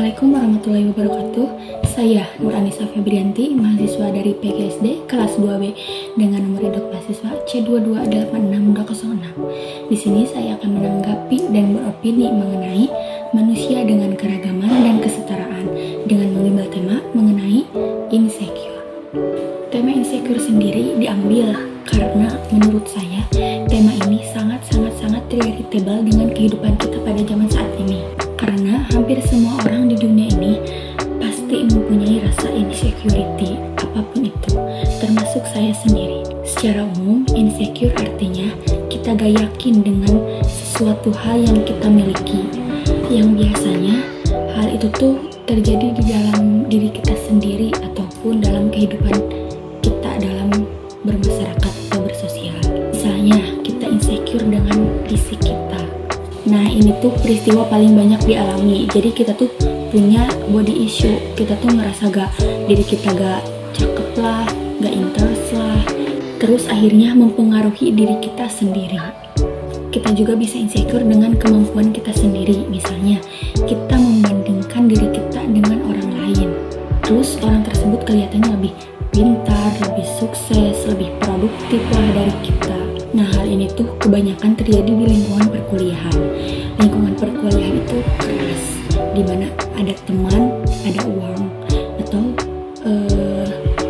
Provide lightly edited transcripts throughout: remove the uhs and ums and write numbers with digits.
Assalamualaikum warahmatullahi wabarakatuh. Saya Nur Anissa Febrianti, mahasiswa dari PGSD kelas 2B dengan nomor induk mahasiswa C2286206. Di sini saya akan menanggapi dan beropini mengenai manusia dengan keragaman dan kesetaraan dengan mengambil tema mengenai insecure. Tema insecure sendiri diambil karena menurut saya tema ini sangat relatable dengan kehidupan kita pada zaman saat ini. Karena hampir semua orang di dunia ini pasti mempunyai rasa insecurity apapun itu, termasuk saya sendiri. Secara umum, insecure artinya kita gak yakin dengan sesuatu hal yang kita miliki, yang biasanya hal itu tuh terjadi di dalam diri kita sendiri ataupun dalam kehidupan kita dalam bermasyarakat atau bersosial. Misalnya kita insecure dengan fisik kita. Nah, ini tuh peristiwa paling banyak dialami. Jadi kita tuh punya body issue. Kita tuh ngerasa diri kita gak cakep lah, gak interest lah. Terus akhirnya mempengaruhi diri kita sendiri. Kita juga bisa insecure dengan kemampuan kita sendiri. Misalnya, kita membandingkan diri kita dengan orang lain. Terus orang tersebut kelihatannya lebih pintar, lebih sukses, lebih produktif lah dari kita. Nah, hal ini tuh kebanyakan terjadi di lingkungan perkuliahan. Lingkungan perkuliahan itu keras, dimana ada teman, ada uang, atau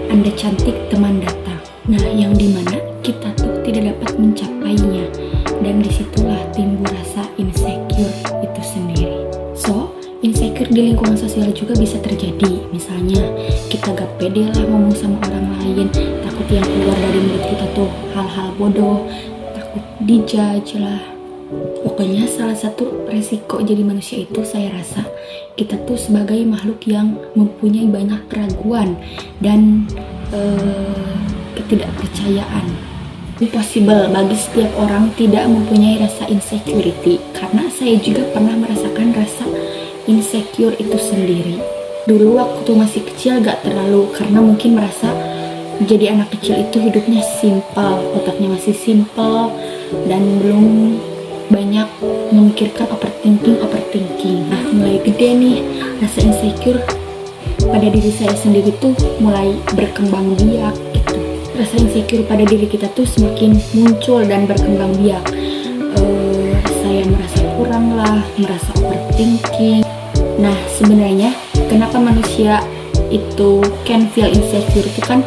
Anda cantik teman datang. Nah, yang dimana kita tuh tidak dapat mencapainya, dan disitulah timbul rasa insecure itu sendiri. So, insecure di lingkungan sosial juga bisa terjadi. Misalnya, kita gak pede lah ngomong sama orang lain, takut yang keluar dari mulut kita tuh hal-hal bodoh, takut dijudge lah. Pokoknya salah satu resiko jadi manusia itu saya rasa kita tuh sebagai makhluk yang mempunyai banyak keraguan dan ketidakpercayaan. Impossible bagi setiap orang tidak mempunyai rasa insecurity, karena saya juga pernah merasakan rasa insecure itu sendiri. Dulu waktu masih kecil gak terlalu, karena mungkin merasa jadi anak kecil itu hidupnya simple, otaknya masih simple dan belum banyak memikirkan overthinking. Nah, mulai gede nih rasa insecure pada diri saya sendiri tuh mulai berkembang biak gitu. Rasa insecure pada diri kita tuh semakin muncul dan berkembang biak. Saya merasa kurang lah, merasa overthinking. Nah, sebenarnya kenapa manusia itu can feel insecure itu kan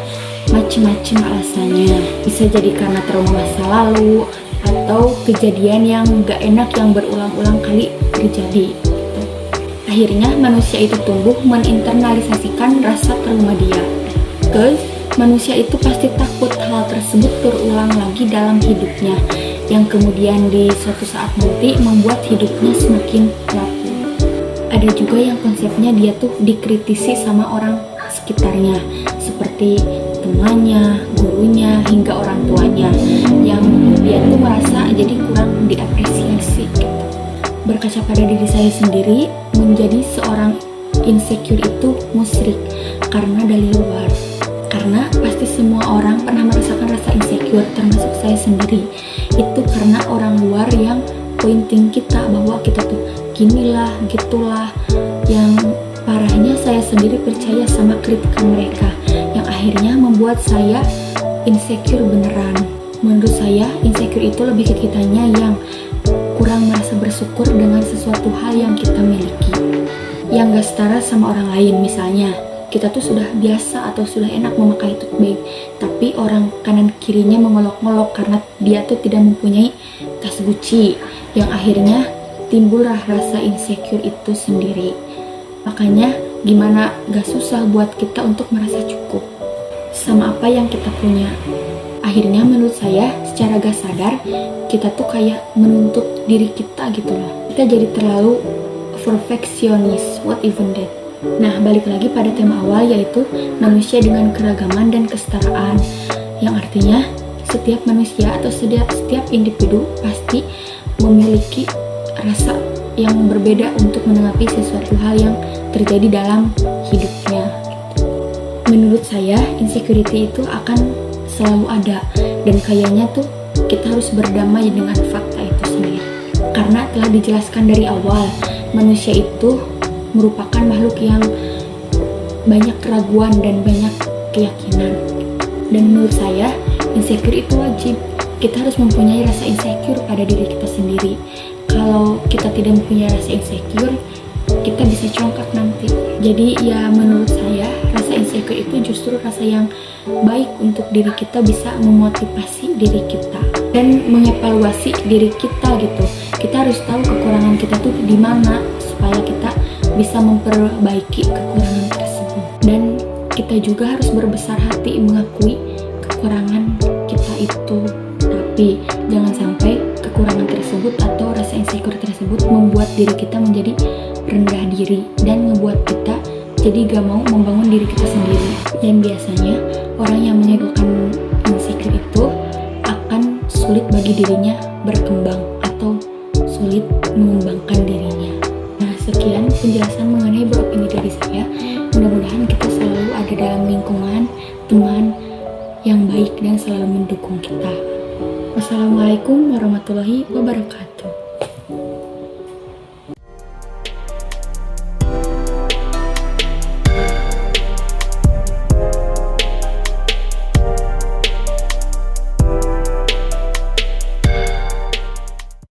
macam-macam alasannya. Bisa jadi karena trauma masa lalu atau kejadian yang gak enak yang berulang-ulang kali terjadi. Akhirnya manusia itu tumbuh menginternalisasikan rasa trauma dia. Terus manusia itu pasti takut hal tersebut berulang lagi dalam hidupnya, yang kemudian di suatu saat nanti membuat hidupnya semakin rapuh. Ada juga yang konsepnya dia tuh dikritisi sama orang sekitarnya, seperti temannya, gurunya, hingga orang tuanya, yang dia tuh merasa jadi kurang diapresiasi gitu. Berkaca pada diri saya sendiri, menjadi seorang insecure itu musyrik karena dari luar. Karena pasti semua orang pernah merasakan rasa insecure, termasuk saya sendiri. Itu karena orang luar yang pointing kita bahwa kita tuh ginilah, gitulah. Yang parahnya saya sendiri percaya sama kritikan mereka, yang akhirnya membuat saya insecure beneran. Menurut saya, insecure itu lebih ke kitanya yang kurang merasa bersyukur dengan sesuatu hal yang kita miliki, yang gak setara sama orang lain. Misalnya, kita tuh sudah biasa atau sudah enak memakai tote bag, tapi orang kanan kirinya mengolok-ngolok karena dia tuh tidak mempunyai tas Gucci, yang akhirnya timbullah rasa insecure itu sendiri. Makanya gimana gak susah buat kita untuk merasa cukup sama apa yang kita punya. Akhirnya menurut saya secara gak sadar kita tuh kayak menuntut diri kita gitu loh. Kita jadi terlalu perfeksionis, what even that. Nah, balik lagi pada tema awal, yaitu manusia dengan keragaman dan kesetaraan, yang artinya setiap manusia atau setiap individu pasti memiliki rasa yang berbeda untuk menanggapi sesuatu hal yang terjadi dalam hidupnya. Menurut saya, insecurity itu akan selalu ada, dan kayaknya tuh kita harus berdamai dengan fakta itu sendiri. Karena telah dijelaskan dari awal, manusia itu merupakan makhluk yang banyak keraguan dan banyak keyakinan. Dan menurut saya, insecure itu wajib. Kita harus mempunyai rasa insecure pada diri kita sendiri. Kalau kita tidak mempunyai rasa insecure, kita bisa congkak nanti. Jadi ya menurut saya, rasa insecure itu justru rasa yang baik untuk diri kita, bisa memotivasi diri kita dan mengevaluasi diri kita gitu. Kita harus tahu kekurangan kita tuh di mana supaya kita bisa memperbaiki kekurangan tersebut. Dan kita juga harus berbesar hati mengakui kekurangan kita itu. Tapi jangan sampai kekurangan tersebut atau rasa insecure tersebut membuat diri kita menjadi rendah diri dan membuat kita jadi gak mau membangun diri kita sendiri. Dan biasanya orang yang menyebabkan insecure itu akan sulit bagi dirinya berkembang atau sulit mengembangkan dirinya. Nah, sekian penjelasan mengenai beropini dari saya. Mudah-mudahan kita selalu ada dalam lingkungan teman yang baik dan selalu mendukung kita. Wassalamualaikum warahmatullahi wabarakatuh.